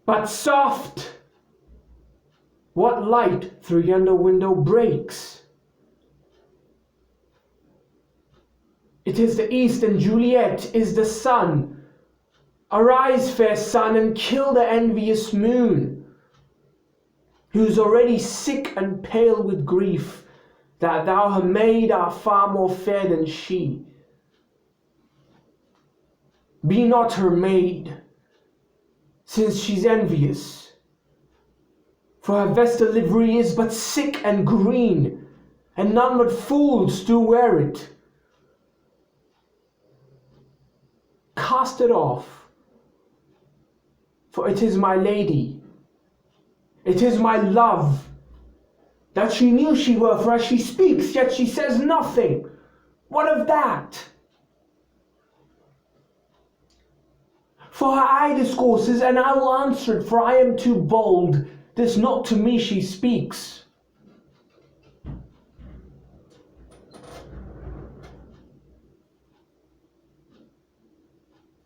But soft! What light through yonder window breaks? It is the east, and Juliet is the sun. Arise, fair sun, and kill the envious moon, who's already sick and pale with grief, that thou her maid art far more fair than she. Be not her maid, since she's envious, for her vestal livery is but sick and green, and none but fools do wear it. Cast it off, for it is my lady, it is my love, that she knew she were, for as she speaks, yet she says nothing. What of that? For her eye discourses, and I will answer it, for I am too bold. 'Tis not to me she speaks.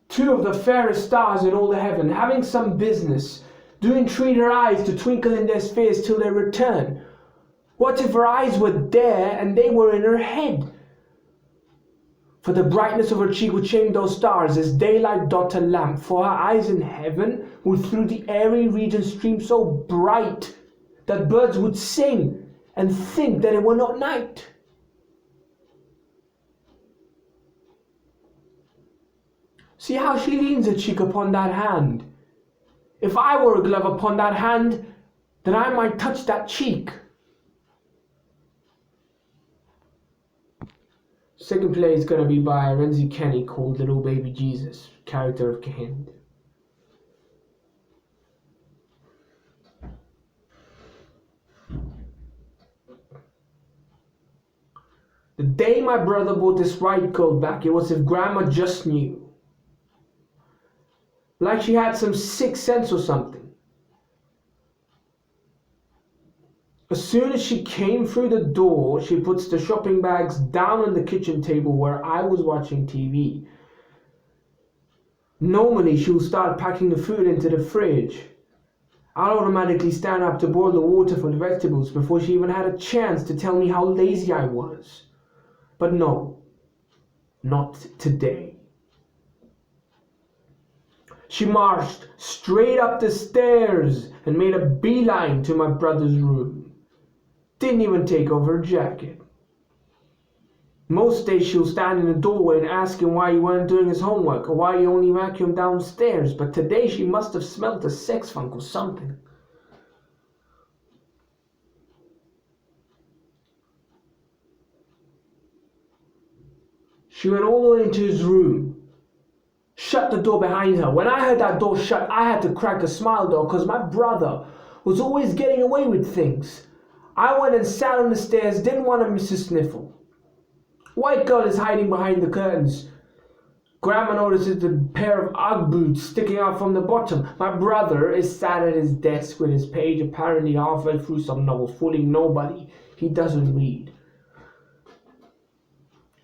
Two of the fairest stars in all the heaven, having some business, do entreat her eyes to twinkle in their spheres till they return. What if her eyes were there, and they were in her head? For the brightness of her cheek would shame those stars, as daylight doth a lamp. For her eyes in heaven would through the airy region stream so bright, that birds would sing, and think that it were not night. See how she leans her cheek upon that hand. If I wore a glove upon that hand, then I might touch that cheek. Second play is going to be by Renzi Kenny, called Little Baby Jesus, character of Kehind. The day my brother brought this white girl back, it was as if Grandma just knew. Like she had some sixth sense or something. As soon as she came through the door, she puts the shopping bags down on the kitchen table where I was watching TV. Normally, she'll start packing the food into the fridge. I'll automatically stand up to boil the water for the vegetables before she even had a chance to tell me how lazy I was. But no, not today. She marched straight up the stairs and made a beeline to my brother's room. Didn't even take off her jacket. Most days she'll stand in the doorway and ask him why he weren't doing his homework or why he only vacuumed downstairs, but today she must have smelt a sex funk or something. She went all the way into his room, shut the door behind her. When I heard that door shut, I had to crack a smile though, because my brother was always getting away with things. I went and sat on the stairs, didn't want to miss a sniffle. White girl is hiding behind the curtains. Grandma notices the pair of Ugg boots sticking out from the bottom. My brother is sat at his desk with his page apparently halfway through some novel, fooling nobody. He doesn't read.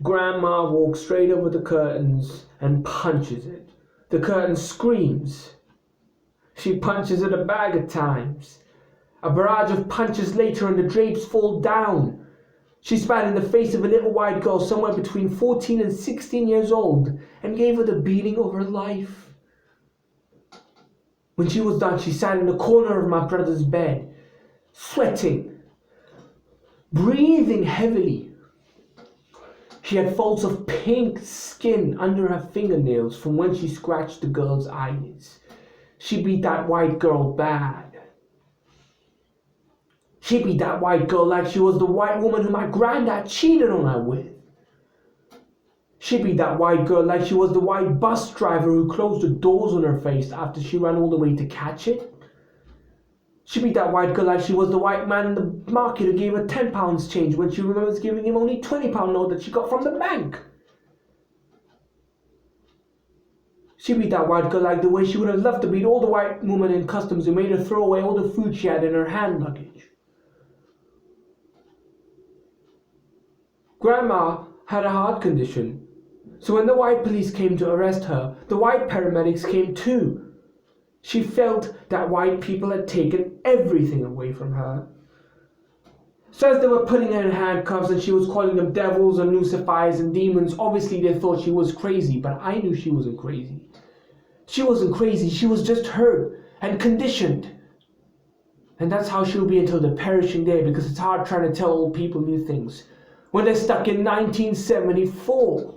Grandma walks straight over the curtains and punches it. The curtain screams. She punches it a bag of times. A barrage of punches later and the drapes fall down. She spat in the face of a little white girl somewhere between 14 and 16 years old and gave her the beating of her life. When she was done, she sat in the corner of my brother's bed, sweating, breathing heavily. She had folds of pink skin under her fingernails from when she scratched the girl's eyes. She beat that white girl bad. She beat that white girl like she was the white woman who my granddad cheated on her with. She beat that white girl like she was the white bus driver who closed the doors on her face after she ran all the way to catch it. She beat that white girl like she was the white man in the market who gave her £10 change when she remembers giving him only £20 note that she got from the bank. She beat that white girl like the way she would have loved to beat all the white women in customs who made her throw away all the food she had in her hand luggage. Grandma had a heart condition, so when the white police came to arrest her, the white paramedics came too. She felt that white people had taken everything away from her. So as they were putting her in handcuffs and she was calling them devils and lucifers and demons, obviously they thought she was crazy, but I knew she wasn't crazy. She wasn't crazy, she was just hurt and conditioned. And that's how she'll be until the perishing day, because it's hard trying to tell old people new things when they're stuck in 1974.